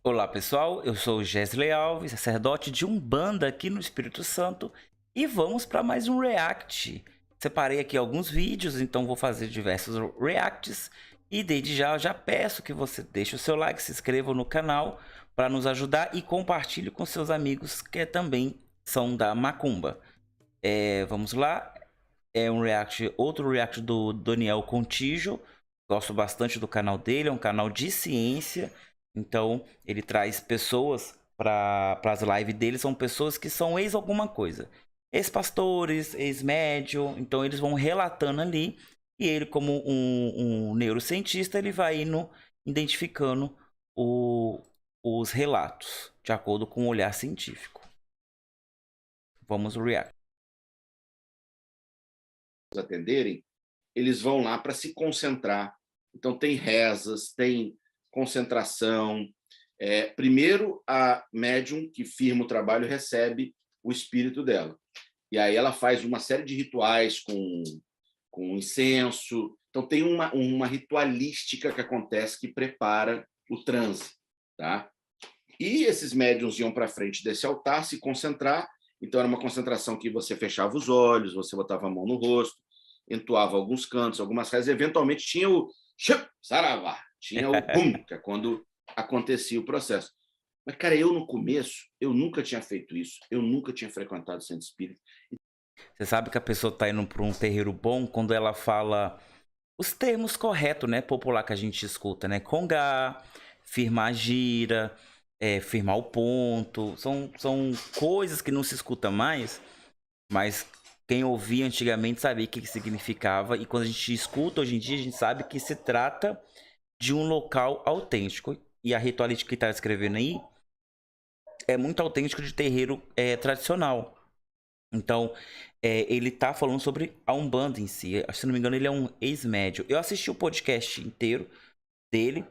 Olá pessoal, eu sou o Gesley Alves, sacerdote de Umbanda aqui no Espírito Santo e vamos para mais um React. Separei aqui alguns vídeos, então vou fazer diversos Reacts e desde já eu já peço que você deixe o seu like, se inscreva no canal para nos ajudar e compartilhe com seus amigos que também são da Macumba. Vamos lá, é um React, outro React do Daniel Contígio. Gosto bastante do canal dele, é um canal de ciência. Então, ele traz pessoas para as lives dele, são pessoas que são ex alguma coisa. Ex-pastores, ex-médium, então eles vão relatando ali. E ele, como um neurocientista, ele vai indo identificando os relatos, de acordo com o olhar científico. Vamos react. Atenderem, eles vão lá para se concentrar. Então, tem rezas, tem concentração. Primeiro, a médium que firma o trabalho recebe o espírito dela. E aí ela faz uma série de rituais com incenso. Então, tem uma ritualística que acontece que prepara o transe. Tá? E esses médiums iam para frente desse altar se concentrar. Então, era uma concentração que você fechava os olhos, você botava a mão no rosto, entoava alguns cantos, algumas rezas, e eventualmente tinha o saravá, tinha o bum, que é quando acontecia o processo. Mas, cara, eu no começo, eu nunca tinha feito isso, eu nunca tinha frequentado o centro espírita. Você sabe que a pessoa tá indo para um terreiro bom quando ela fala os termos corretos, né? Popular que a gente escuta, né? Congá, firmar a gira, firmar o ponto. São coisas que não se escuta mais, mas quem ouvia antigamente sabia o que significava. E quando a gente escuta hoje em dia, a gente sabe que se trata de um local autêntico. E a ritualística que está escrevendo aí é muito autêntico de terreiro tradicional. Então, ele tá falando sobre a Umbanda em si. Se não me engano, ele é um ex-médio. Eu assisti o podcast inteiro dele,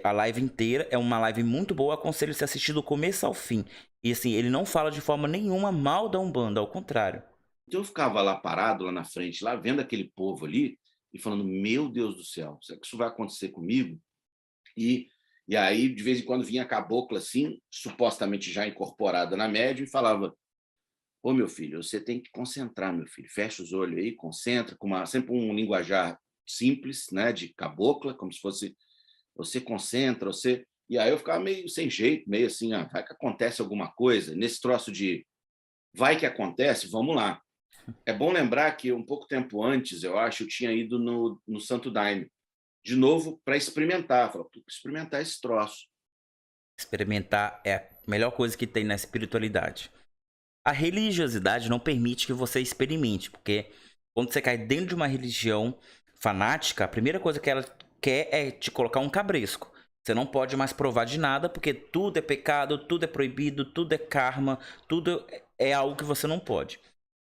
a live inteira. É uma live muito boa. Aconselho você assistir do começo ao fim. E assim, ele não fala de forma nenhuma mal da Umbanda, ao contrário. Então eu ficava lá parado, lá na frente, lá vendo aquele povo ali, e falando, meu Deus do céu, será que isso vai acontecer comigo? E, e aí, de vez em quando, vinha a cabocla assim, supostamente já incorporada na média, e falava, ô meu filho, você tem que concentrar, meu filho, fecha os olhos aí, concentra, sempre um linguajar simples, né, de cabocla, como se fosse, você concentra, você... E aí eu ficava meio sem jeito, meio assim, vai que acontece alguma coisa, nesse troço de vai que acontece, vamos lá. É bom lembrar que um pouco tempo antes, eu acho, eu tinha ido no Santo Daime, de novo, para experimentar. Falei, experimentar esse troço. Experimentar é a melhor coisa que tem na espiritualidade. A religiosidade não permite que você experimente, porque quando você cai dentro de uma religião fanática, a primeira coisa que ela quer é te colocar um cabresco. Você não pode mais provar de nada, porque tudo é pecado, tudo é proibido, tudo é karma, tudo é algo que você não pode.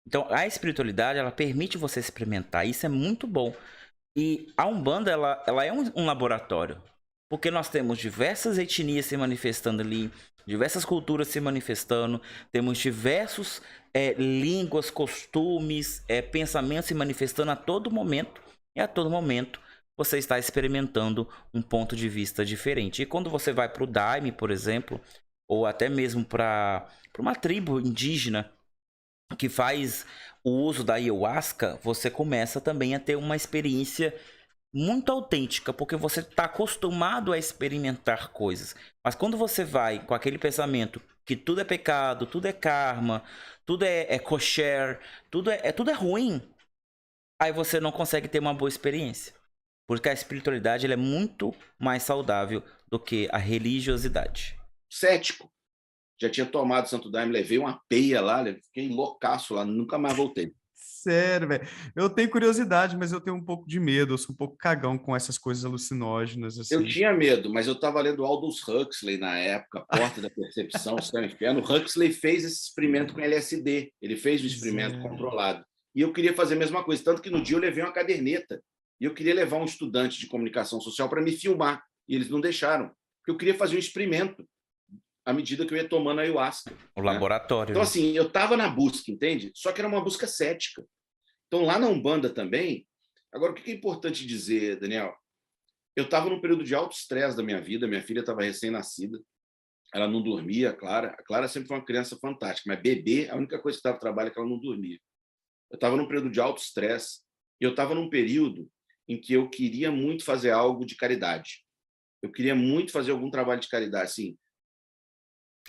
Então, a espiritualidade, ela permite você experimentar. Isso é muito bom. E a Umbanda, ela é um laboratório. Porque nós temos diversas etnias se manifestando ali, diversas culturas se manifestando, temos diversos línguas, costumes, pensamentos se manifestando a todo momento. E a todo momento você está experimentando um ponto de vista diferente. E quando você vai para o Daime, por exemplo, ou até mesmo para uma tribo indígena que faz o uso da ayahuasca, você começa também a ter uma experiência muito autêntica, porque você está acostumado a experimentar coisas. Mas quando você vai com aquele pensamento que tudo é pecado, tudo é karma, tudo é kosher, tudo é ruim, aí você não consegue ter uma boa experiência. Porque a espiritualidade ela é muito mais saudável do que a religiosidade. Cético. Já tinha tomado Santo Daime, levei uma peia lá, fiquei loucaço lá, nunca mais voltei. Sério, velho. Eu tenho curiosidade, mas eu tenho um pouco de medo. Eu sou um pouco cagão com essas coisas alucinógenas, Eu assim. tinha medo, mas eu estava lendo Aldous Huxley na época, A Porta da Percepção, Céu e Inferno. Huxley fez esse experimento com LSD, ele fez o experimento Zero. controlado. E eu queria fazer a mesma coisa, tanto que no dia eu levei uma caderneta. E eu queria levar um estudante de comunicação social para me filmar, e eles não deixaram, porque eu queria fazer um experimento à medida que eu ia tomando a ayahuasca. O Né? laboratório, Então, né? assim, eu estava na busca, entende? Só que era uma busca cética. Então, lá na Umbanda também... Agora, o que é importante dizer, Daniel? Eu estava num período de alto estresse da minha vida, minha filha estava recém-nascida, ela não dormia, a Clara sempre foi uma criança fantástica, mas bebê, a única coisa que dava trabalho é que ela não dormia. Eu estava num período de alto estresse, e eu estava num período em que eu queria muito fazer algo de caridade. Eu queria muito fazer algum trabalho de caridade, assim.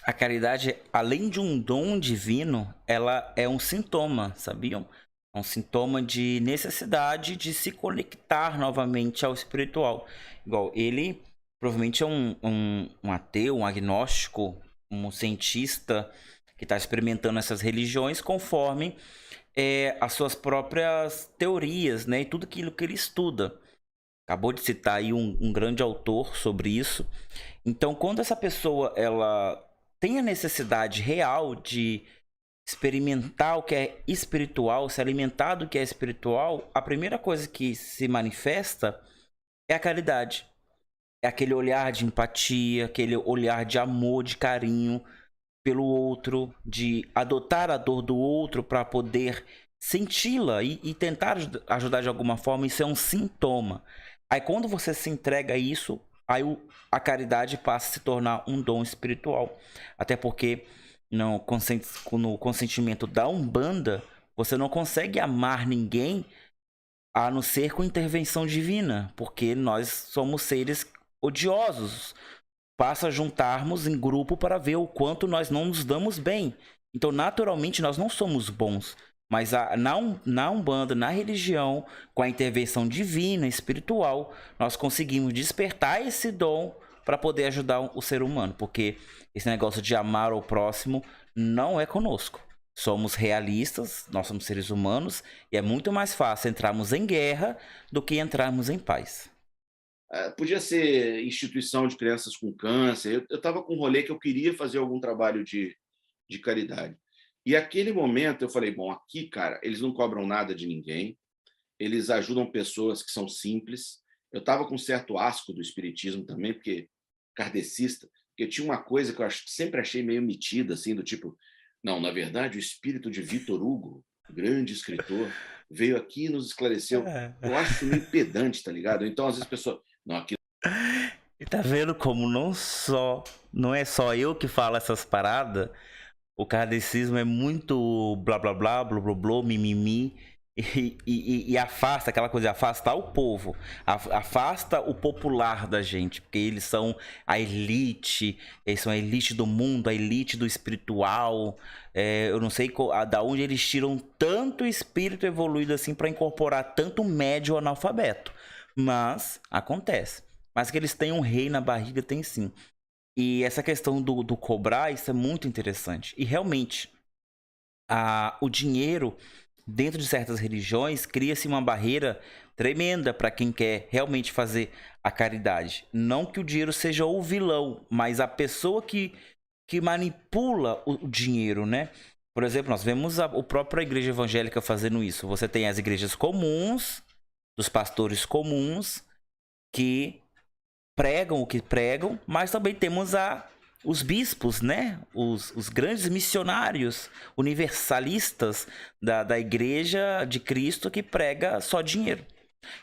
A caridade, além de um dom divino, ela é um sintoma, sabiam? É um sintoma de necessidade de se conectar novamente ao espiritual. Igual ele, provavelmente é um ateu, um agnóstico, um cientista que está experimentando essas religiões conforme as suas próprias teorias, né? E tudo aquilo que ele estuda. Acabou de citar aí um grande autor sobre isso. Então, quando essa pessoa ela tem a necessidade real de experimentar o que é espiritual, se alimentar do que é espiritual, a primeira coisa que se manifesta é a caridade. É aquele olhar de empatia, aquele olhar de amor, de carinho pelo outro, de adotar a dor do outro para poder senti-la e tentar ajudar de alguma forma. Isso é um sintoma. Aí quando você se entrega a isso, aí a caridade passa a se tornar um dom espiritual. Até porque no consentimento da Umbanda, você não consegue amar ninguém a não ser com intervenção divina, porque nós somos seres odiosos. Passa a juntarmos em grupo para ver o quanto nós não nos damos bem. Então, naturalmente, nós não somos bons. Mas na Umbanda, na religião, com a intervenção divina, espiritual, nós conseguimos despertar esse dom para poder ajudar o ser humano. Porque esse negócio de amar o próximo não é conosco. Somos realistas, nós somos seres humanos, e é muito mais fácil entrarmos em guerra do que entrarmos em paz. Podia ser instituição de crianças com câncer. Eu estava com um rolê que eu queria fazer algum trabalho de caridade. E aquele momento eu falei, bom, aqui, cara, eles não cobram nada de ninguém, eles ajudam pessoas que são simples. Eu estava com um certo asco do espiritismo também, porque kardecista, porque tinha uma coisa que eu sempre achei meio metida, assim, do tipo, não, na verdade, o espírito de Victor Hugo, grande escritor, veio aqui e nos esclareceu. Eu acho isso meio pedante, tá ligado? Então, às vezes, a pessoa, não, aqui. E tá vendo como não é só eu que falo essas paradas? O kardecismo é muito blá blá blá, blá blá blá, mimimi. E afasta aquela coisa, afastar o povo, afasta o popular da gente, porque eles são a elite, eles são a elite do mundo, a elite do espiritual. Eu não sei da onde eles tiram tanto espírito evoluído assim para incorporar tanto médio analfabeto, mas acontece. Mas que eles têm um rei na barriga, tem sim. E essa questão do cobrar, isso é muito interessante. E realmente, o dinheiro, dentro de certas religiões, cria-se uma barreira tremenda para quem quer realmente fazer a caridade. Não que o dinheiro seja o vilão, mas a pessoa que manipula o dinheiro, né? Por exemplo, nós vemos a própria igreja evangélica fazendo isso. Você tem as igrejas comuns, dos pastores comuns, que pregam o que pregam, mas também temos os bispos, né? Os grandes missionários universalistas da Igreja de Cristo que prega só dinheiro.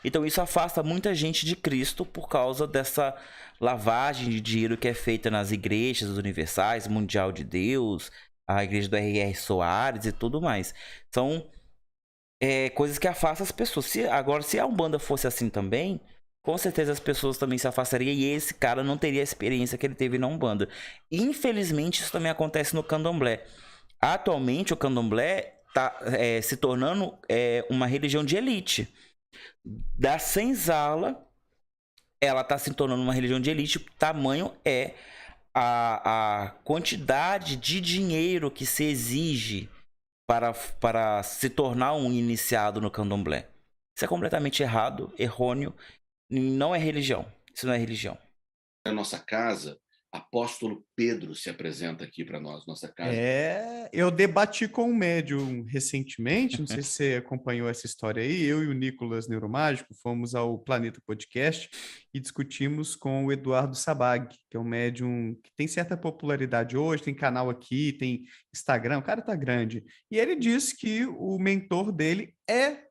Então isso afasta muita gente de Cristo por causa dessa lavagem de dinheiro que é feita nas igrejas universais, Mundial de Deus, a igreja do R.R. Soares e tudo mais. São coisas que afastam as pessoas. Agora, se a Umbanda fosse assim também, com certeza as pessoas também se afastariam e esse cara não teria a experiência que ele teve na Umbanda. Infelizmente, isso também acontece no Candomblé. Atualmente, o Candomblé está se tornando uma religião de elite. Da senzala, ela está se tornando uma religião de elite. O tamanho é a quantidade de dinheiro que se exige para se tornar um iniciado no Candomblé. Isso é completamente errado, errôneo. Não é religião. Isso não é religião. Na nossa casa, apóstolo Pedro se apresenta aqui para nós, nossa casa. Eu debati com um médium recentemente, não sei se você acompanhou essa história aí, eu e o Nicolas Neuromágico fomos ao Planeta Podcast e discutimos com o Eduardo Sabag, que é um médium que tem certa popularidade hoje, tem canal aqui, tem Instagram, o cara tá grande. E ele disse que o mentor dele é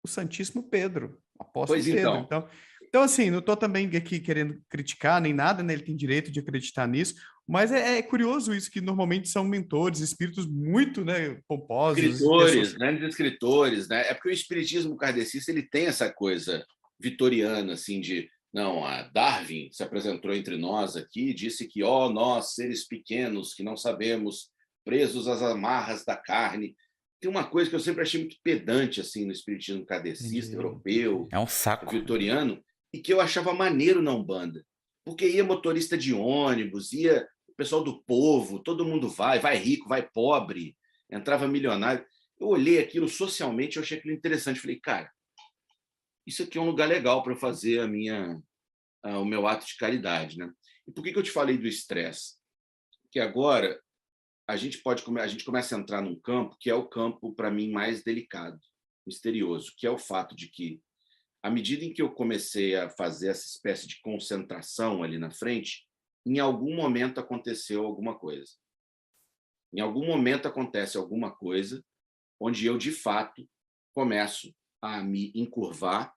o Santíssimo Pedro, o apóstolo Pois Pedro. então, Então, assim, não estou também aqui querendo criticar nem nada, né? Ele tem direito de acreditar nisso, mas é curioso isso, que normalmente são mentores, espíritos muito, né, pomposos, pessoas... Escritores, grandes escritores, né? É porque o espiritismo kardecista ele tem essa coisa vitoriana, assim, de não, a Darwin se apresentou entre nós aqui e disse que, ó, nós, seres pequenos, que não sabemos, presos às amarras da carne. Tem uma coisa que eu sempre achei muito pedante, assim, no espiritismo kardecista, europeu, É um saco. vitoriano, e que eu achava maneiro na Umbanda. Porque ia motorista de ônibus, ia o pessoal do povo, todo mundo vai rico, vai pobre, entrava milionário. Eu olhei aquilo socialmente, eu achei aquilo interessante. Falei, cara, isso aqui é um lugar legal para eu fazer o meu ato de caridade, né? E por que eu te falei do estresse? Que agora a gente começa a entrar num campo que é o campo, para mim, mais delicado, misterioso, que é o fato de que, à medida em que eu comecei a fazer essa espécie de concentração ali na frente, em algum momento aconteceu alguma coisa. Em algum momento acontece alguma coisa onde eu, de fato, começo a me encurvar,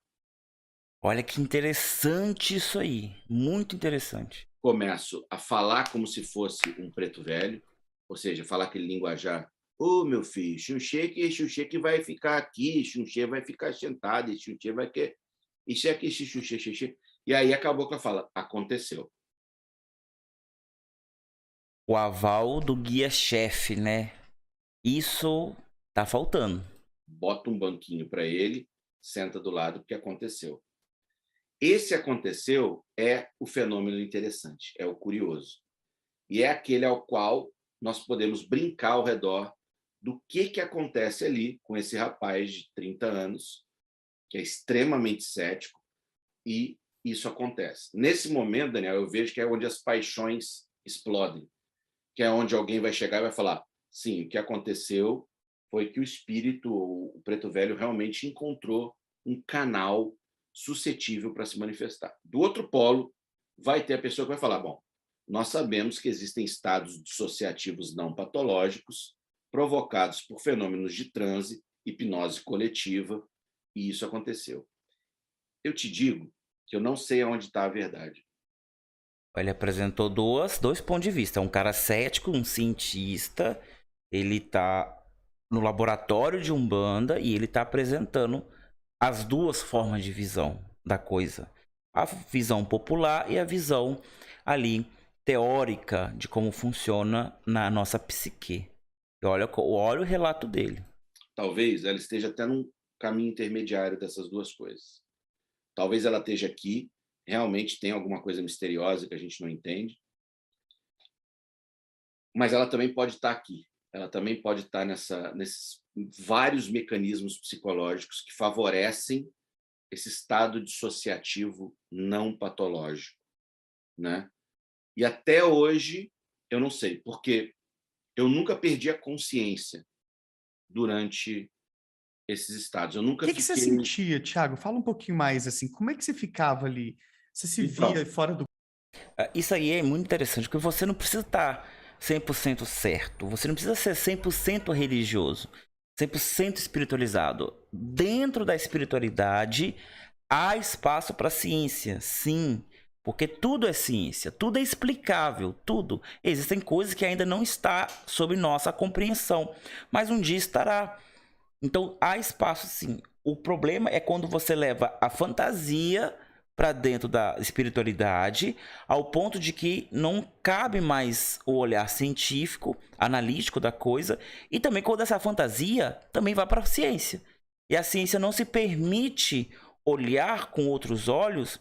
Olha que interessante isso aí. Muito interessante. começo a falar como se fosse um preto velho, ou seja, falar aquele linguajar. Ô, meu filho, Xuxê que vai ficar aqui, Xuxê vai ficar sentado, Xuxê vai que... Isso é aqui, Xuxê. E aí acabou com a fala, aconteceu. O aval do guia-chefe, né? Isso tá faltando. Bota um banquinho para ele, senta do lado, porque aconteceu. Esse aconteceu é o fenômeno interessante, é o curioso. E é aquele ao qual nós podemos brincar ao redor do que acontece ali com esse rapaz de 30 anos, que é extremamente cético, e isso acontece. Nesse momento, Daniel, eu vejo que é onde as paixões explodem, que é onde alguém vai chegar e vai falar, sim, o que aconteceu foi que o espírito, o preto velho, realmente encontrou um canal suscetível para se manifestar. Do outro polo, vai ter a pessoa que vai falar, bom, nós sabemos que existem estados dissociativos não patológicos provocados por fenômenos de transe, hipnose coletiva, e isso aconteceu. Eu te digo que eu não sei aonde está a verdade. Ele apresentou dois pontos de vista. Um cara cético, um cientista. Ele tá no laboratório de Umbanda e ele tá apresentando as duas formas de visão da coisa. A visão popular e a visão ali teórica de como funciona na nossa psique. E olha o relato dele. Talvez ela esteja até num caminho intermediário dessas duas coisas. Talvez ela esteja aqui, realmente tem alguma coisa misteriosa que a gente não entende, mas ela também pode estar aqui. Ela também pode estar nesses vários mecanismos psicológicos que favorecem esse estado dissociativo não patológico, né? E até hoje eu não sei, porque eu nunca perdi a consciência durante esses estados. Eu nunca O que que você fiquei... sentia, Thiago? Fala um pouquinho mais, assim, como é que você ficava ali? Você se via Então, fora do... Isso aí é muito interessante, porque você não precisa estar 100% certo. Você não precisa ser 100% religioso, 100% espiritualizado. Dentro da espiritualidade, há espaço para ciência, sim. Porque tudo é ciência, tudo é explicável, tudo. Existem coisas que ainda não está sob nossa compreensão, mas um dia estará. Então há espaço sim. O problema é quando você leva a fantasia para dentro da espiritualidade, ao ponto de que não cabe mais o olhar científico, analítico da coisa, e também quando essa fantasia também vai para a ciência. E a ciência não se permite olhar com outros olhos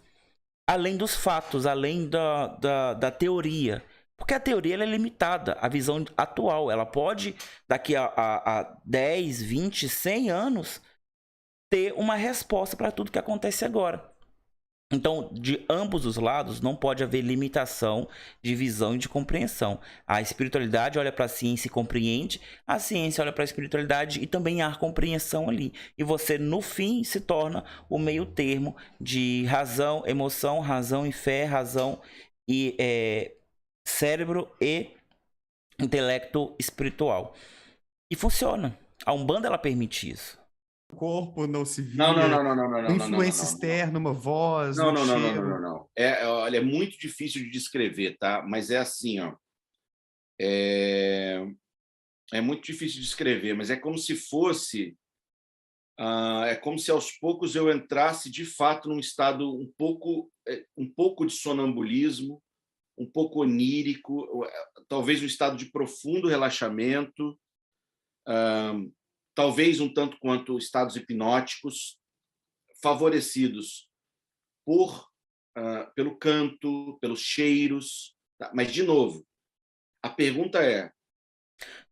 além dos fatos, além da teoria. Porque a teoria ela é limitada, a visão atual. Ela pode, daqui a 10, 20, 100 anos, ter uma resposta para tudo que acontece agora. Então, de ambos os lados, não pode haver limitação de visão e de compreensão. A espiritualidade olha para a ciência e compreende, a ciência olha para a espiritualidade e também há compreensão ali. E você, no fim, se torna o meio termo de razão, emoção, razão e fé, razão e cérebro e intelecto espiritual. E funciona. A Umbanda ela permite isso. o corpo não se via, Não. uma influência externa, uma voz, Não. cheiro. Não. Olha, é muito difícil de descrever, tá? Mas é assim, ó. É muito difícil de descrever, mas é como se fosse... é como se aos poucos eu entrasse de fato num estado um pouco de sonambulismo, um pouco onírico, talvez um estado de profundo relaxamento, talvez um tanto quanto estados hipnóticos, favorecidos pelo canto, pelos cheiros. Tá? Mas, de novo, a pergunta é...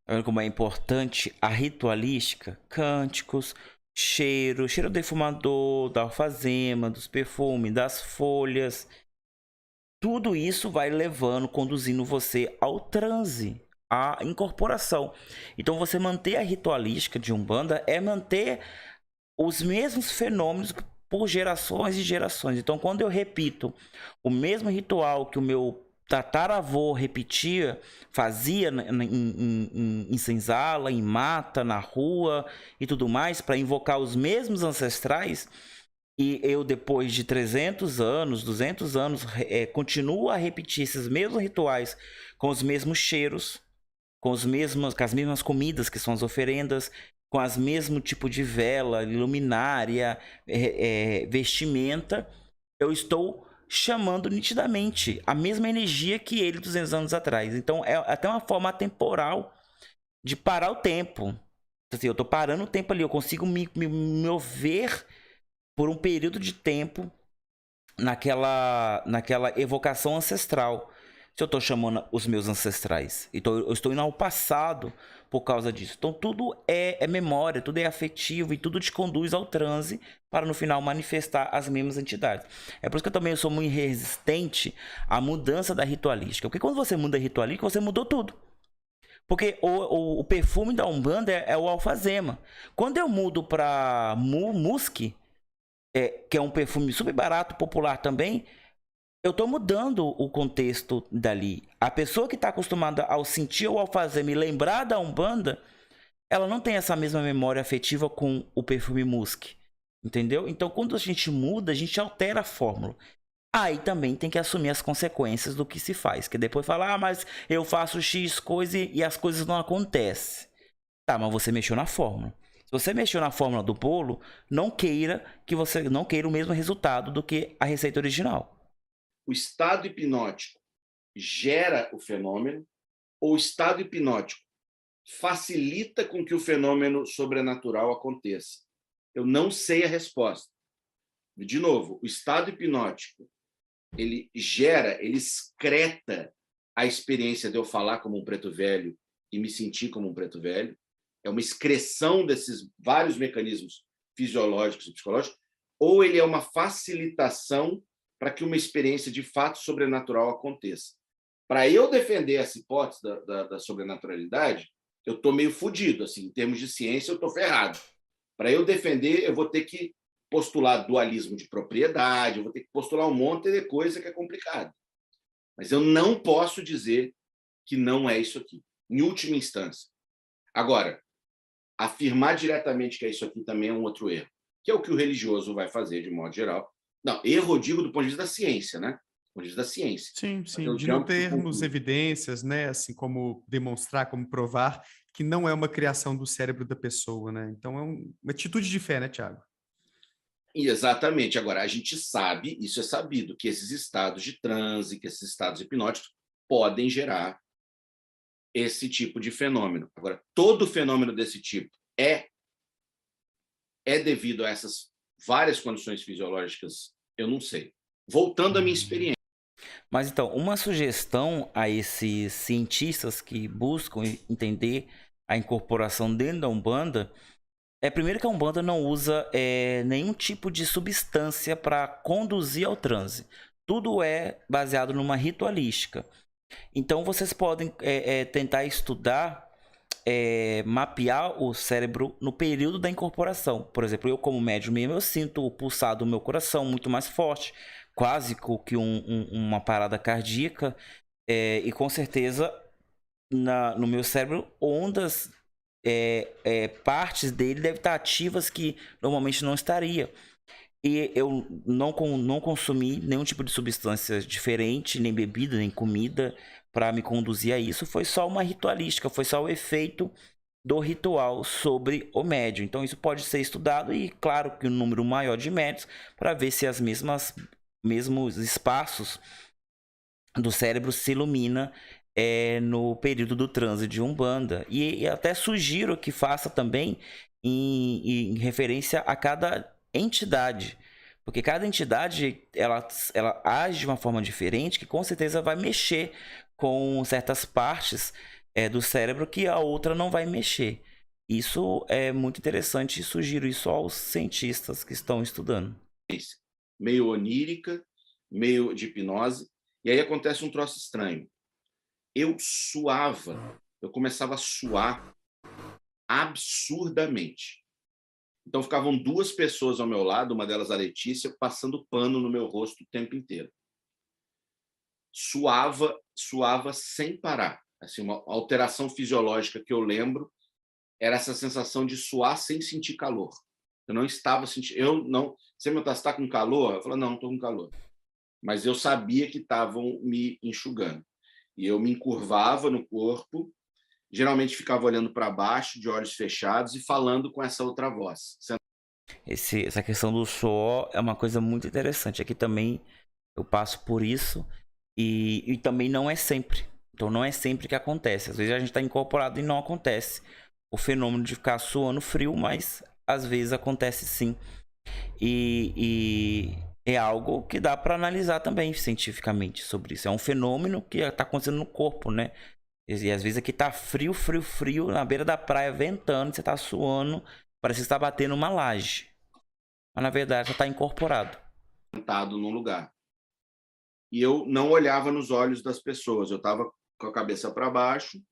Olha como é importante a ritualística, cânticos, cheiro defumador, da alfazema, dos perfumes, das folhas. Tudo isso vai levando, conduzindo você ao transe, à incorporação. Então, você manter a ritualística de Umbanda é manter os mesmos fenômenos por gerações e gerações. Então, quando eu repito o mesmo ritual que o meu tataravô repetia, fazia em senzala, em mata, na rua e tudo mais, para invocar os mesmos ancestrais, e eu, depois de 300 anos, 200 anos, continuo a repetir esses mesmos rituais com os mesmos cheiros, com as mesmas comidas, que são as oferendas, com as mesmo tipo de vela, luminária, vestimenta, eu estou chamando nitidamente a mesma energia que ele 200 anos atrás. Então, é até uma forma atemporal de parar o tempo. Assim, eu estou parando o tempo ali, eu consigo me mover por um período de tempo naquela evocação ancestral. Se eu estou chamando os meus ancestrais, então eu estou indo ao passado por causa disso. Então tudo é memória, tudo é afetivo e tudo te conduz ao transe para no final manifestar as mesmas entidades. É por isso que eu também sou muito resistente à mudança da ritualística. Porque quando você muda a ritualística, você mudou tudo. Porque o perfume da Umbanda é o alfazema. Quando eu mudo para musk, que é um perfume super barato, popular também, eu estou mudando o contexto dali. A pessoa que está acostumada ao sentir o alfazema e lembrar da Umbanda, ela não tem essa mesma memória afetiva com o perfume musk. Entendeu? Então, quando a gente muda, a gente altera a fórmula. Aí também tem que assumir as consequências do que se faz. Que depois fala, mas eu faço X coisa e as coisas não acontecem. Tá, mas você mexeu na fórmula. Se você mexeu na fórmula do bolo, não queira o mesmo resultado do que a receita original. O estado hipnótico gera o fenômeno ou o estado hipnótico facilita com que o fenômeno sobrenatural aconteça? Eu não sei a resposta. De novo, o estado hipnótico, ele excreta a experiência de eu falar como um preto velho e me sentir como um preto velho. É uma excreção desses vários mecanismos fisiológicos e psicológicos, ou ele é uma facilitação para que uma experiência de fato sobrenatural aconteça. Para eu defender essa hipótese da sobrenaturalidade, eu estou meio fodido, assim, em termos de ciência, eu estou ferrado. Para eu defender, eu vou ter que postular dualismo de propriedade, eu vou ter que postular um monte de coisa que é complicado. Mas eu não posso dizer que não é isso aqui, em última instância. Agora, afirmar diretamente que é isso aqui também é um outro erro, que é o que o religioso vai fazer, de modo geral. Não, erro eu digo do ponto de vista da ciência, né? Do ponto de vista da ciência. Sim, de não termos evidências, né? Assim, como demonstrar, como provar que não é uma criação do cérebro da pessoa, né? Então é uma atitude de fé, né, Tiago? Exatamente. Agora, a gente sabe, isso é sabido, que esses estados de transe, que esses estados hipnóticos podem gerar esse tipo de fenômeno. Agora, todo fenômeno desse tipo é devido a essas várias condições fisiológicas, eu não sei. Voltando à minha experiência. Mas então, uma sugestão a esses cientistas que buscam entender a incorporação dentro da Umbanda é, primeiro, que a Umbanda não usa nenhum tipo de substância para conduzir ao transe. Tudo é baseado numa ritualística. Então, vocês podem tentar estudar, mapear o cérebro no período da incorporação. Por exemplo, eu como médium mesmo, eu sinto o pulsar do meu coração muito mais forte, quase que uma parada cardíaca, e com certeza no meu cérebro ondas partes dele devem estar ativas que normalmente não estaria. E eu não consumi nenhum tipo de substância diferente, nem bebida, nem comida, para me conduzir a isso. Foi só uma ritualística, foi só o efeito do ritual sobre o médium. Então isso pode ser estudado e, claro, que um número maior de médios para ver se as mesmos espaços do cérebro se ilumina no período do transe de Umbanda. E até sugiro que faça também em referência a cada entidade. Porque cada entidade ela age de uma forma diferente que com certeza vai mexer com certas partes do cérebro que a outra não vai mexer. Isso é muito interessante e sugiro isso aos cientistas que estão estudando. Meio onírica, meio de hipnose. E aí acontece um troço estranho. Eu suava, eu começava a suar absurdamente. Então ficavam 2 pessoas ao meu lado, uma delas a Letícia, passando pano no meu rosto o tempo inteiro. Suava sem parar. Assim, uma alteração fisiológica que eu lembro era essa sensação de suar sem sentir calor. Eu não estava sentindo... Você me perguntar, você está com calor? Eu falava, não estou com calor. Mas eu sabia que estavam me enxugando. E eu me encurvava no corpo, geralmente ficava olhando para baixo, de olhos fechados, e falando com essa outra voz. Essa questão do suor é uma coisa muito interessante. Aqui também eu passo por isso e também não é sempre. Então não é sempre que acontece. Às vezes a gente está incorporado e não acontece o fenômeno de ficar suando frio, mas às vezes acontece sim. E é algo que dá para analisar também cientificamente sobre isso. É um fenômeno que está acontecendo no corpo, né? E às vezes aqui tá frio, na beira da praia, ventando, você tá suando, parece que está batendo uma laje. Mas na verdade já tá incorporado. Sentado num lugar. E eu não olhava nos olhos das pessoas, eu estava com a cabeça para baixo,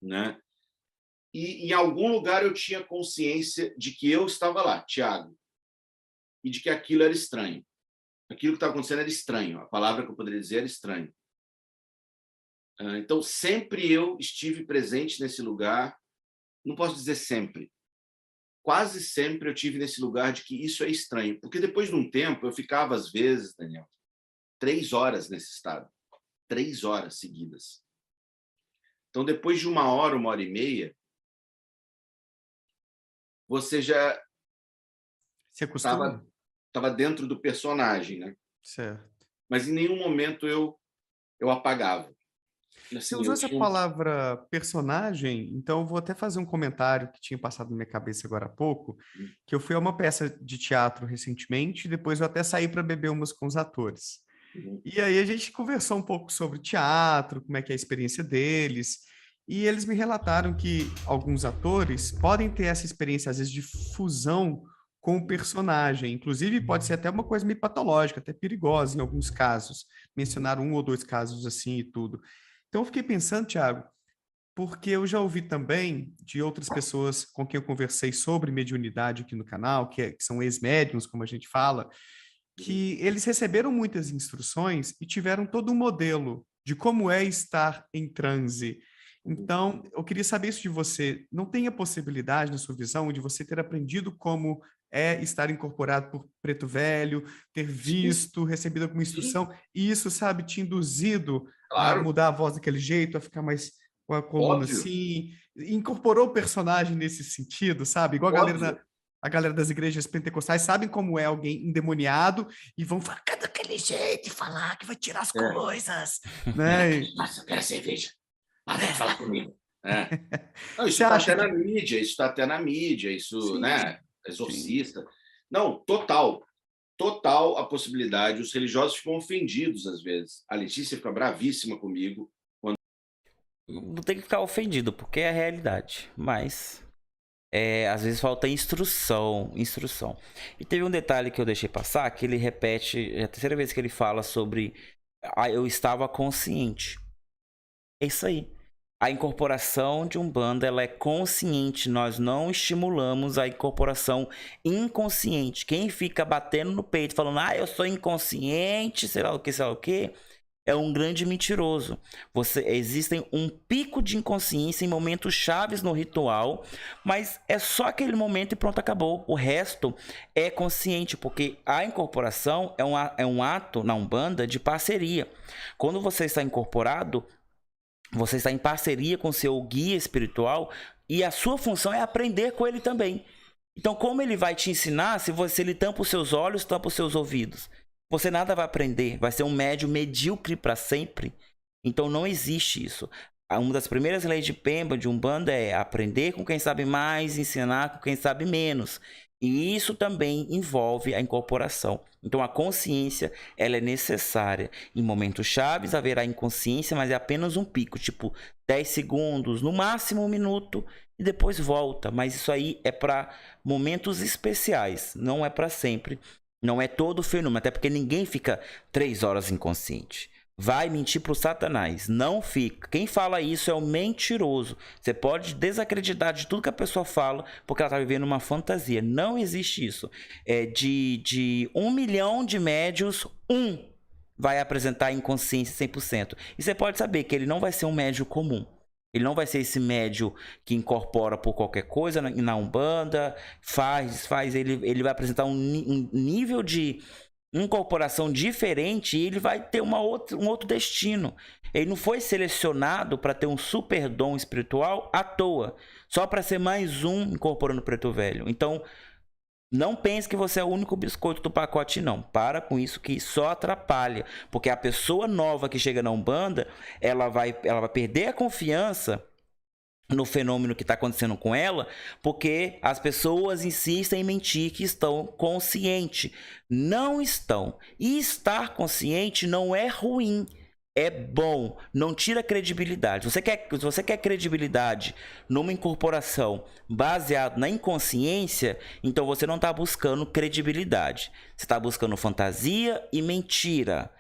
né? E em algum lugar eu tinha consciência de que eu estava lá, Tiago, e de que aquilo era estranho. Aquilo que estava acontecendo era estranho, a palavra que eu poderia dizer era estranho. Então, sempre eu estive presente nesse lugar, não posso dizer sempre, quase sempre eu estive nesse lugar de que isso é estranho, porque depois de um tempo eu ficava, às vezes, Daniel, 3 horas nesse estado, 3 horas seguidas. Então, depois de 1 hora, 1h30, você já estava dentro do personagem, né? Certo. Mas em nenhum momento eu apagava. Assim, você usou essa palavra personagem, então eu vou até fazer um comentário que tinha passado na minha cabeça agora há pouco, que eu fui a uma peça de teatro recentemente, e depois eu até saí para beber umas com os atores. E aí a gente conversou um pouco sobre teatro, como é que é a experiência deles, e eles me relataram que alguns atores podem ter essa experiência, às vezes, de fusão com o personagem. Inclusive, pode ser até uma coisa meio patológica, até perigosa em alguns casos. Mencionaram 1 ou 2 casos assim e tudo. Então, eu fiquei pensando, Thiago, porque eu já ouvi também de outras pessoas com quem eu conversei sobre mediunidade aqui no canal, que são ex-médiuns, como a gente fala, que eles receberam muitas instruções e tiveram todo um modelo de como é estar em transe. Então, eu queria saber isso de você. Não tem a possibilidade, na sua visão, de você ter aprendido como é estar incorporado por Preto Velho, ter visto, recebido alguma instrução, e isso, sabe, te induzido a mudar a voz daquele jeito, a ficar mais com a coluna assim, incorporou o personagem nesse sentido, sabe? Igual a galera das igrejas pentecostais, sabem como é alguém endemoniado e vão ficar daquele jeito e falar que vai tirar as coisas, né? Nossa, eu quero cerveja. Para de falar comigo. Não, isso está até na mídia, isso, sim, né? Exorcista. Sim. Não, total a possibilidade. Os religiosos ficam ofendidos às vezes. A Letícia fica bravíssima comigo. Não tem que ficar ofendido, porque é a realidade. Mas às vezes falta instrução. E teve um detalhe que eu deixei passar, que ele repete, é a 3ª vez que ele fala sobre eu estava consciente. É isso aí. A incorporação de Umbanda, ela é consciente. Nós não estimulamos a incorporação inconsciente. Quem fica batendo no peito, falando, eu sou inconsciente, sei lá o que, é um grande mentiroso. Existem um pico de inconsciência em momentos chaves no ritual, mas é só aquele momento e pronto, acabou. O resto é consciente, porque a incorporação é um ato na Umbanda de parceria. Quando você está incorporado, você está em parceria com seu guia espiritual e a sua função é aprender com ele também. Então, como ele vai te ensinar se ele tampa os seus olhos, tampa os seus ouvidos? Você nada vai aprender, vai ser um médium medíocre para sempre. Então não existe isso. Uma das primeiras leis de Pemba, de Umbanda, é aprender com quem sabe mais, ensinar com quem sabe menos. E isso também envolve a incorporação. Então a consciência, ela é necessária. Em momentos chaves haverá inconsciência, mas é apenas um pico, tipo 10 segundos, no máximo 1 minuto, e depois volta. Mas isso aí é para momentos especiais, não é para sempre. Não é todo o fenômeno, até porque ninguém fica 3 horas inconsciente. Vai mentir pro Satanás, não fica. Quem fala isso é o mentiroso. Você pode desacreditar de tudo que a pessoa fala, porque ela está vivendo uma fantasia. Não existe isso. De 1 milhão de médios, um vai apresentar inconsciência 100%. E você pode saber que ele não vai ser um médio comum. Ele não vai ser esse médio que incorpora por qualquer coisa na Umbanda, ele vai apresentar um nível de incorporação diferente e ele vai ter um outro destino. Ele não foi selecionado para ter um super dom espiritual à toa, só para ser mais um incorporando o preto velho. Então, não pense que você é o único biscoito do pacote, não. Para com isso, que só atrapalha. Porque a pessoa nova que chega na Umbanda, ela vai perder a confiança no fenômeno que está acontecendo com ela, porque as pessoas insistem em mentir que estão conscientes. Não estão. E estar consciente não é ruim. É bom, não tira credibilidade. Se você quer credibilidade numa incorporação baseada na inconsciência, então você não está buscando credibilidade. Você está buscando fantasia e mentira,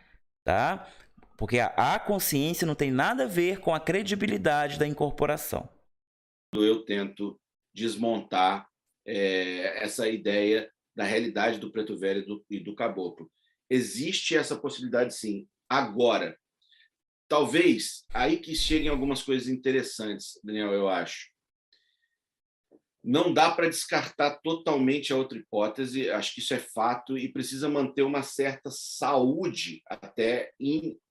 tá? Porque a consciência não tem nada a ver com a credibilidade da incorporação. Eu tento desmontar essa ideia da realidade do preto velho e do caboclo. Existe essa possibilidade, sim. Agora, talvez aí que cheguem algumas coisas interessantes, Daniel, eu acho. Não dá para descartar totalmente a outra hipótese, acho que isso é fato, e precisa manter uma certa saúde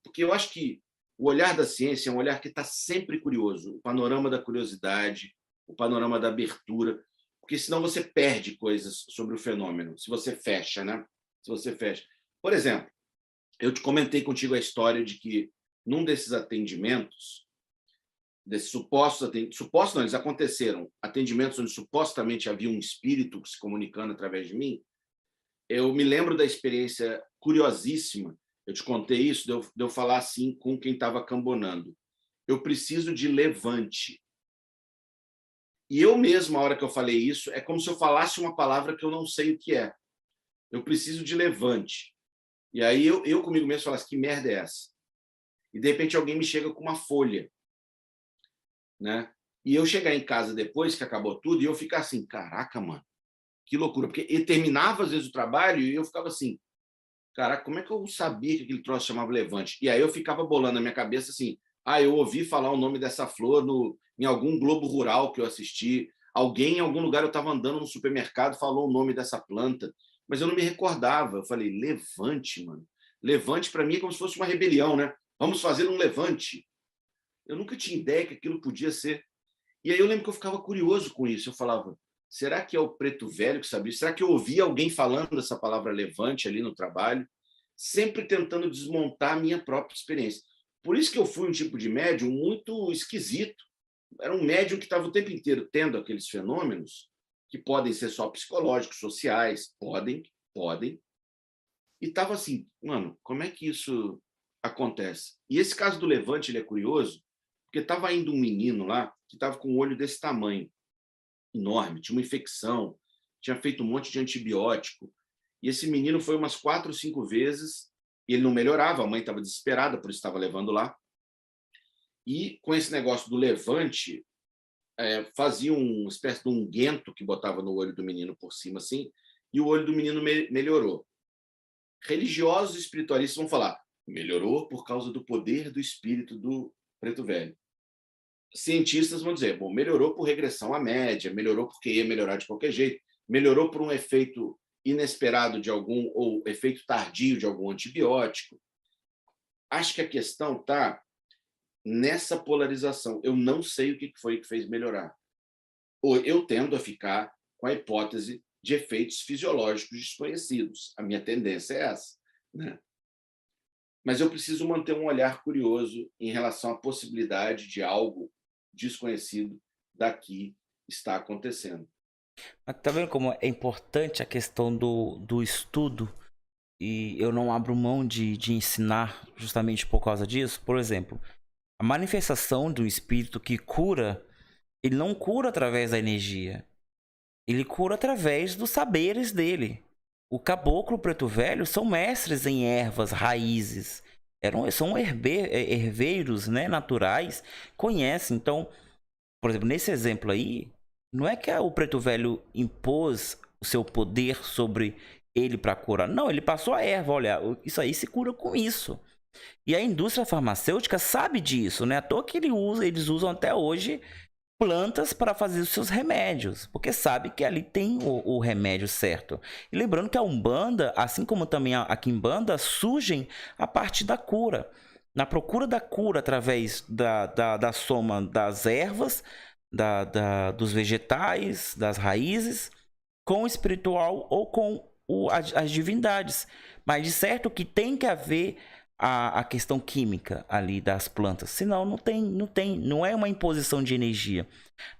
porque eu acho que o olhar da ciência é um olhar que está sempre curioso, o panorama da curiosidade, o panorama da abertura, porque senão você perde coisas sobre o fenômeno, se você fecha, né? Se você fecha. Por exemplo, eu te comentei contigo a história de que num desses atendimentos, desses supostos não, eles aconteceram, atendimentos onde supostamente havia um espírito se comunicando através de mim. Eu me lembro da experiência curiosíssima, eu te contei isso, de eu falar assim com quem estava cambonando. Eu preciso de levante. E eu mesmo, a hora que eu falei isso, é como se eu falasse uma palavra que eu não sei o que é. Eu preciso de levante. E aí eu comigo mesmo falasse, que merda é essa? E, de repente, alguém me chega com uma folha. Né? E eu chegar em casa depois que acabou tudo e eu ficar assim, caraca, mano, que loucura. Porque eu terminava, às vezes, o trabalho e eu ficava assim, caraca, como é que eu sabia que aquele troço chamava levante? E aí eu ficava bolando na minha cabeça assim, eu ouvi falar o nome dessa flor em algum Globo Rural que eu assisti, alguém em algum lugar, eu estava andando no supermercado, falou o nome dessa planta, mas eu não me recordava. Eu falei, levante, mano. Levante, para mim, é como se fosse uma rebelião, né? Vamos fazer um levante. Eu nunca tinha ideia que aquilo podia ser. E aí eu lembro que eu ficava curioso com isso. Eu falava, será que é o preto velho que sabia? Será que eu ouvi alguém falando essa palavra levante ali no trabalho? Sempre tentando desmontar a minha própria experiência. Por isso que eu fui um tipo de médium muito esquisito. Era um médium que estava o tempo inteiro tendo aqueles fenômenos que podem ser só psicológicos, sociais, podem. E estava assim, mano, como é que isso acontece? E esse caso do levante, ele é curioso, porque estava indo um menino lá que estava com um olho desse tamanho, enorme, tinha uma infecção, tinha feito um monte de antibiótico. E esse menino foi umas 4 ou 5 vezes, e ele não melhorava, a mãe estava desesperada, por isso estava levando lá. E com esse negócio do levante, fazia uma espécie de unguento que botava no olho do menino por cima, assim, e o olho do menino melhorou. Religiosos e espiritualistas vão falar, Melhorou por causa do poder do espírito do preto velho. Cientistas vão dizer, bom, melhorou por regressão à média, melhorou porque ia melhorar de qualquer jeito, melhorou por um efeito inesperado de algum, ou efeito tardio de algum antibiótico. Acho que a questão está nessa polarização. Eu não sei o que foi que fez melhorar. Ou eu tendo a ficar com a hipótese de efeitos fisiológicos desconhecidos. A minha tendência é essa, né? Mas eu preciso manter um olhar curioso em relação à possibilidade de algo desconhecido daqui estar acontecendo. Mas tá vendo como é importante a questão do estudo? E eu não abro mão de ensinar justamente por causa disso. Por exemplo, a manifestação do espírito que cura, ele não cura através da energia. Ele cura através dos saberes dele. O caboclo preto velho são mestres em ervas, raízes. São herveiros, né, naturais, conhecem. Então, por exemplo, nesse exemplo aí, não é que o preto velho impôs o seu poder sobre ele para curar. Não, ele passou a erva. Olha, isso aí se cura com isso. E a indústria farmacêutica sabe disso, né? À toa que eles usam até hoje plantas para fazer os seus remédios, porque sabe que ali tem o remédio certo. E lembrando que a Umbanda, assim como também a Quimbanda, surgem a partir da cura. Na procura da cura através da soma das ervas, dos vegetais, das raízes, com o espiritual ou com as divindades. Mas de certo que tem que haver a questão química ali das plantas. Senão não é uma imposição de energia.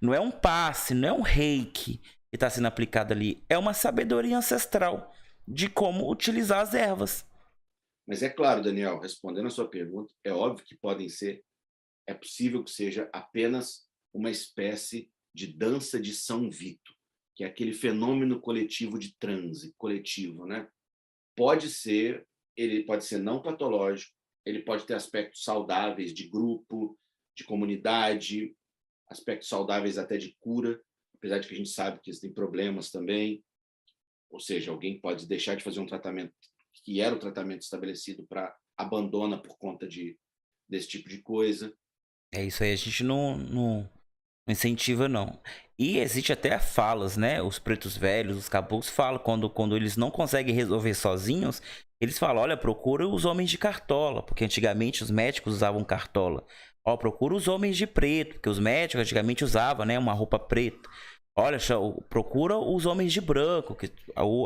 Não é um passe, não é um reiki que está sendo aplicado ali. É uma sabedoria ancestral de como utilizar as ervas. Mas é claro, Daniel, respondendo a sua pergunta, é óbvio que é possível que seja apenas uma espécie de dança de São Vito, que é aquele fenômeno coletivo de transe coletivo, né? Ele pode ser não patológico, ele pode ter aspectos saudáveis de grupo, de comunidade, aspectos saudáveis até de cura, apesar de que a gente sabe que existem problemas também. Ou seja, alguém pode deixar de fazer um tratamento que era o tratamento estabelecido para abandona por conta desse tipo de coisa. É isso aí, a gente não incentiva, não. E existe até falas, né? Os pretos velhos, os caboclos falam, quando eles não conseguem resolver sozinhos, eles falam, olha, procura os homens de cartola, porque antigamente os médicos usavam cartola. Ó, procura os homens de preto, porque os médicos antigamente usavam, né, uma roupa preta. Olha, procura os homens de branco, que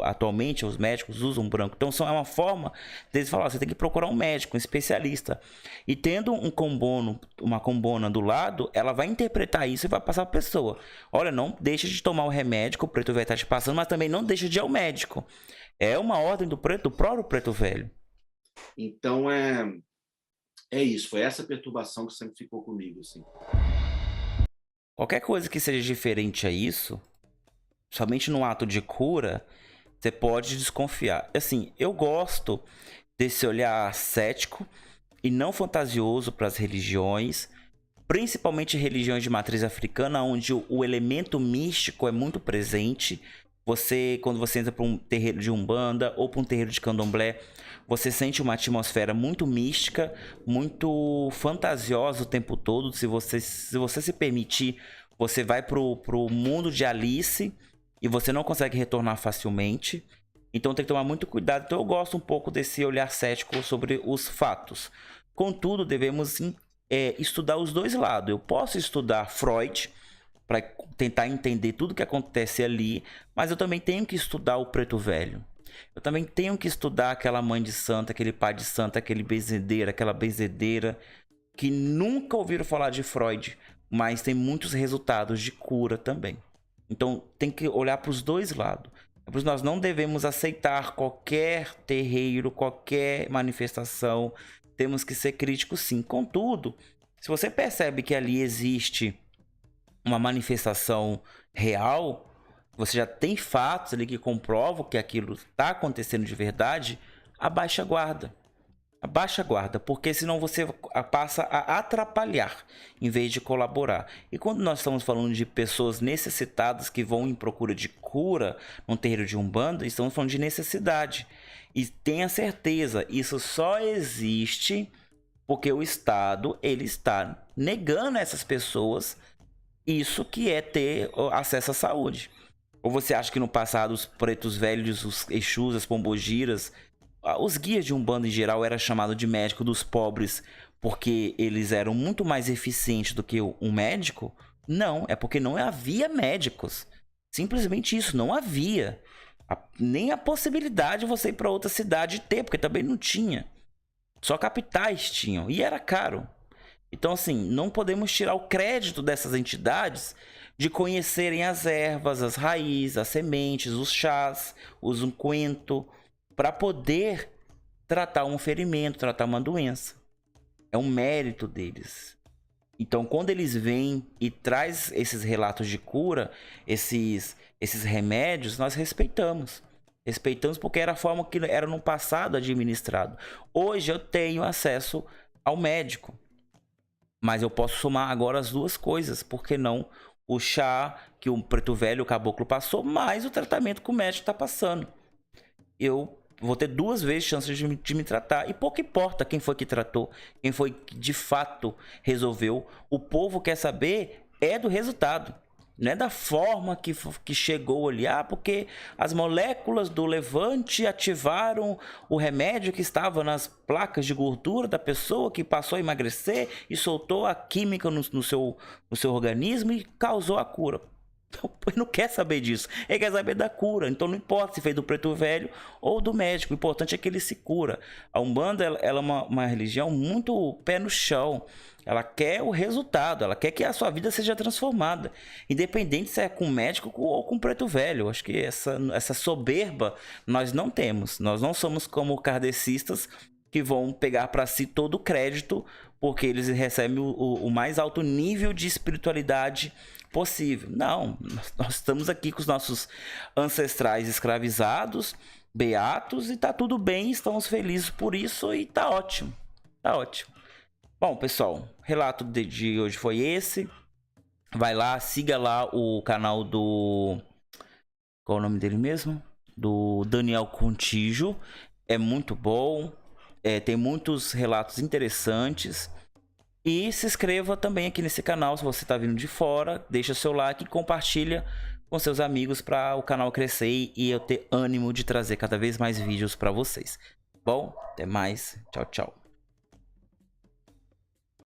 atualmente os médicos usam branco. Então é uma forma deles falar, você tem que procurar um médico, um especialista. E tendo uma combona do lado, ela vai interpretar isso e vai passar para a pessoa. Olha, não deixa de tomar o remédio que o preto velho está te passando, mas também não deixa de ir ao médico. É uma ordem do próprio preto velho. Então é isso, foi essa perturbação que sempre ficou comigo, assim. Qualquer coisa que seja diferente a isso, somente no ato de cura, você pode desconfiar. Assim, eu gosto desse olhar cético e não fantasioso para as religiões, principalmente religiões de matriz africana, onde o elemento místico é muito presente. Quando você entra para um terreiro de Umbanda ou para um terreiro de Candomblé, você sente uma atmosfera muito mística, muito fantasiosa o tempo todo. Se você se permitir, você vai pro mundo de Alice e você não consegue retornar facilmente. Então tem que tomar muito cuidado. Então eu gosto um pouco desse olhar cético sobre os fatos. Contudo, devemos estudar os dois lados. Eu posso estudar Freud para tentar entender tudo que acontece ali, mas eu também tenho que estudar o preto velho. Eu também tenho que estudar aquela mãe de santo, aquele pai de santo, aquele benzedeiro, aquela benzedeira, que nunca ouviram falar de Freud, mas tem muitos resultados de cura também. Então tem que olhar para os dois lados. Por isso nós não devemos aceitar qualquer terreiro, qualquer manifestação. Temos que ser críticos, sim. Contudo, se você percebe que ali existe uma manifestação real, você já tem fatos ali que comprovam que aquilo está acontecendo de verdade, abaixa a guarda. Abaixa a guarda, porque senão você passa a atrapalhar em vez de colaborar. E quando nós estamos falando de pessoas necessitadas que vão em procura de cura num terreiro de Umbanda, estamos falando de necessidade. E tenha certeza, isso só existe porque o Estado ele está negando a essas pessoas isso que é ter acesso à saúde. Ou você acha que no passado os pretos velhos, os Exus, as pombogiras, os guias de Umbanda em geral era chamado de médico dos pobres porque eles eram muito mais eficientes do que um médico? Não, é porque não havia médicos. Simplesmente isso, não havia. Nem a possibilidade de você ir para outra cidade ter, porque também não tinha. Só capitais tinham e era caro. Então, assim, não podemos tirar o crédito dessas entidades de conhecerem as ervas, as raízes, as sementes, os chás, os unguento, para poder tratar um ferimento, tratar uma doença. É um mérito deles. Então, quando eles vêm e traz esses relatos de cura, esses remédios, nós respeitamos. Respeitamos porque era a forma que era no passado administrado. Hoje eu tenho acesso ao médico. Mas eu posso somar agora as duas coisas. Por que não o chá que o preto velho, o caboclo passou, mais o tratamento que o médico está passando? Eu vou ter 2 vezes chances de me tratar. E pouco importa quem foi que tratou, quem foi que de fato resolveu. O povo quer saber é do resultado. Não é da forma que chegou ali. Porque as moléculas do levante ativaram o remédio que estava nas placas de gordura da pessoa que passou a emagrecer e soltou a química no seu organismo e causou a cura. Ele não quer saber disso, ele quer saber da cura. Então não importa se fez do preto velho ou do médico, o importante é que ele se cura. A Umbanda ela é uma religião muito pé no chão. Ela quer o resultado, ela quer que a sua vida seja transformada, independente se é com médico ou com preto velho. Eu acho que essa soberba nós não temos. Nós não somos como kardecistas que vão pegar para si todo o crédito porque eles recebem o mais alto nível de espiritualidade possível. Não, nós estamos aqui com os nossos ancestrais escravizados, beatos, e tá tudo bem, estamos felizes por isso e tá ótimo. Tá ótimo. Bom, pessoal, o relato de hoje foi esse. Vai lá, siga lá o canal do... Qual é o nome dele mesmo? Do Daniel Contígio. É muito bom. Tem muitos relatos interessantes. E se inscreva também aqui nesse canal se você está vindo de fora. Deixa seu like e compartilha com seus amigos para o canal crescer e eu ter ânimo de trazer cada vez mais vídeos para vocês. Bom, até mais. Tchau, tchau.